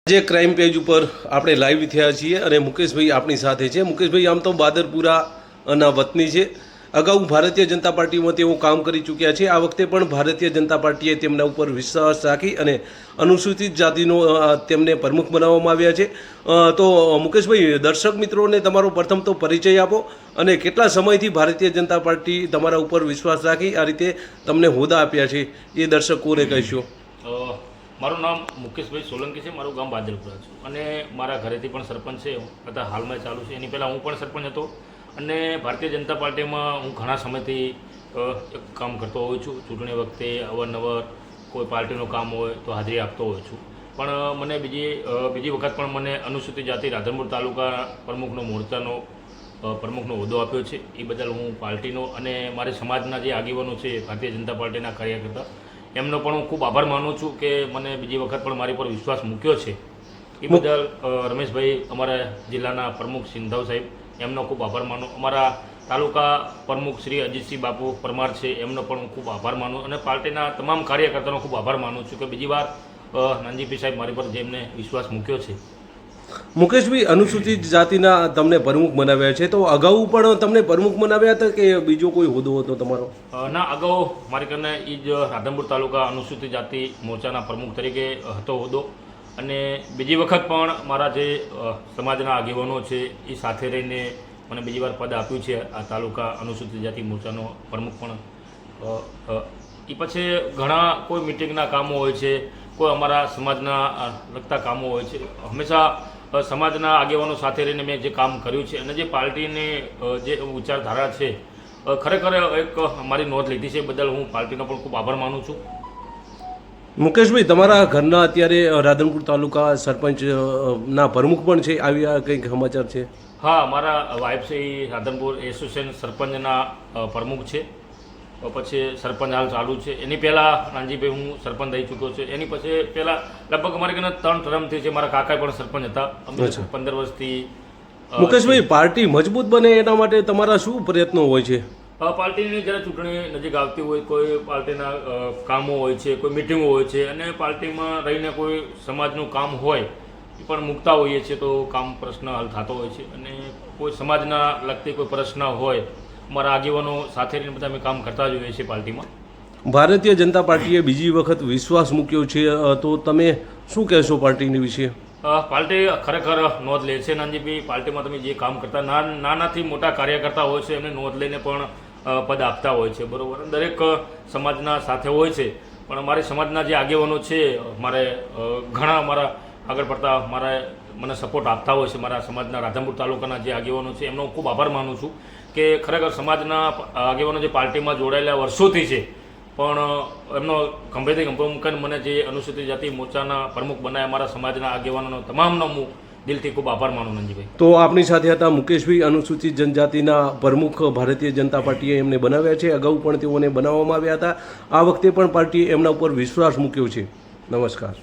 આજે crime page ઉપર આપણે લાઈવ થયા છીએ અને મુકેશભાઈ આપણી સાથે છે. મુકેશભાઈ આમ તો બાદરપુરાના વતની છે. અગાઉ ભારતીય જનતા પાર્ટીમાં તેઓ કામ કરી ચૂક્યા છે. આ વખતે પણ ભારતીય જનતા પાર્ટીએ તેમના ઉપર વિશ્વાસ રાખી અને અનુસૂચિત જાતિનો તેમને પ્રમુખ બનાવવામાં આવ્યા છે. તો મુકેશભાઈ, દર્શક મિત્રોને તમારો પ્રથમ તો પરિચય આપો અને કેટલા સમયથી ભારતીય જનતા પાર્ટી તમારા ઉપર વિશ્વાસ રાખી આ રીતે તમને હોદ્દા આપ્યા છે એ દર્શકોને કહીશો. મારું નામ મુકેશભાઈ સોલંકી છે. મારું ગામ બાદરપુરા છે અને મારા ઘરેથી પણ સરપંચ છે, અત્યારે હાલમાં ચાલુ છે. એની પહેલાં હું પણ સરપંચ હતો અને ભારતીય જનતા પાર્ટીમાં હું ઘણા સમયથી એક કામ કરતો હોઉં છું. ચૂંટણી વખતે અવારનવાર કોઈ પાર્ટીનું કામ હોય તો હાજરી આપતો હોઉં છું. પણ મને બીજી વખત પણ મને અનુસૂચિત જાતિ રાધનપુર તાલુકા પ્રમુખનો હોદ્દો આપ્યો છે. એ બદલ હું પાર્ટીનો અને મારી સમાજના જે આગેવાનો છે, ભારતીય જનતા પાર્ટીના કાર્યકર્તા, એમનો પણ હું ખૂબ આભાર માનું છું કે મને બીજી વખત પણ મારી પર વિશ્વાસ મૂક્યો છે. એ બદલ રમેશભાઈ, અમારા જિલ્લાના પ્રમુખ સિંધાવ સાહેબ, એમનો ખૂબ આભાર માનું. અમારા તાલુકા પ્રમુખ શ્રી અજીતસિંહ બાપુ પરમાર છે, એમનો પણ હું ખૂબ આભાર માનું અને પાર્ટીના તમામ કાર્યકર્તાનો ખૂબ આભાર માનું છું કે બીજી વાર નાનજીભાઈ સાહેબ મારી પર જેમને વિશ્વાસ મૂક્યો છે. મુકેશભાઈ, અનુસૂચિત જાતિના તમને પ્રમુખ બનાવ્યા છે, તો અગાઉ પણ તમને પ્રમુખ બનાવ્યા હતા કે બીજો કોઈ હોદ્દો હતો તમારો? ના, અગાઉ મારી કને એ જ રાધનપુર તાલુકા અનુસૂચિત જાતિ મોરચાના પ્રમુખ તરીકે હતો હોદ્દો અને બીજી વખત પણ મારા જે સમાજના આગેવાનો છે એ સાથે રહીને મને બીજી વાર પદ આપ્યું છે. આ તાલુકા અનુસૂચિત જાતિ મોરચાનો પ્રમુખ પણ એ પછી ઘણા કોઈ મિટિંગના કામો હોય છે, કોઈ અમારા સમાજના લગતા કામો હોય છે. હંમેશા સમાજના આગેવાનો સાથે રહીને મેં જે કામ કર્યું છે અને જે પાર્ટીની જે વિચારધારા છે, ખરેખર એક મારી નોંધ લીધી છે. બદલ હું પાર્ટીનો પણ ખૂબ આભાર માનું છું. મુકેશભાઈ, તમારા ઘરના અત્યારે રાધનપુર તાલુકા સરપંચના પ્રમુખ પણ છે, આવ્યા કંઈક સમાચાર છે? હા, મારા વાઇફ છે એ રાધનપુર એસોસિએશન સરપંચના પ્રમુખ છે. પછી સરપંચ હાલ ચાલુ છે. એની પહેલાં નાનજીભાઈ હું સરપંચ રહી ચૂક્યો છું. એની પછી પહેલાં લગભગ અમારી કને 3 ટર્મથી છે. મારા કાકા પણ સરપંચ હતા. અમે 15 વર્ષથી. મુકેશભાઈ, પાર્ટી મજબૂત બને એના માટે તમારા શું પ્રયત્નો હોય છે? પાર્ટીની જ્યારે ચૂંટણી નજીક આવતી હોય, કોઈ પાર્ટીના કામો હોય છે, કોઈ મિટિંગો હોય છે અને પાર્ટીમાં રહીને કોઈ સમાજનું કામ હોય એ પણ મૂકતા હોઈએ છીએ, તો કામ પ્રશ્ન હલ થતો હોય છે. અને કોઈ સમાજના લગતી કોઈ પ્રશ્ન હોય, મારા આગેવાનો સાથે રહીને બધા અમે કામ કરતા જ હોઈએ છીએ પાર્ટીમાં. ભારતીય જનતા પાર્ટીએ બીજી વખત વિશ્વાસ મૂક્યો છે, તો તમે શું કહેશો પાર્ટીની વિશે? પાર્ટી ખરેખર નોંધ લે છે નાનજીભાઈ. પાર્ટીમાં તમે જે કામ કરતા નાનાથી મોટા કાર્યકર્તા હોય છે, એમને નોંધ લઈને પણ પદ આપતા હોય છે, બરાબર. દરેક સમાજના સાથે હોય છે, પણ અમારી સમાજના જે આગેવાનો છે, મારે ઘણા અમારા આગળ પડતા મને સપોર્ટ આપતા હોય છે. મારા સમાજના રાધનપુર તાલુકાના જે આગેવાનો છે એમનો ખૂબ આભાર માનું છું કે ખરેખર સમાજના આગેવાનો જે પાર્ટીમાં જોડાયેલા વર્ષોથી છે, પણ એમનો ગંભીરથી ગંભીર મને જે અનુસૂચિત જાતિ મોરચાના પ્રમુખ બનાવ્યા, મારા સમાજના આગેવાનોનો તમામનો હું દિલથી ખૂબ આભાર માનું નાનજીભાઈ. તો આપણી સાથે હતા મુકેશભાઈ, અનુસૂચિત જનજાતિના પ્રમુખ ભારતીય જનતા પાર્ટીએ એમને બનાવ્યા છે. અગાઉ પણ તેઓને બનાવવામાં આવ્યા હતા. આ વખતે પણ પાર્ટીએ એમના ઉપર વિશ્વાસ મૂક્યો છે. નમસ્કાર.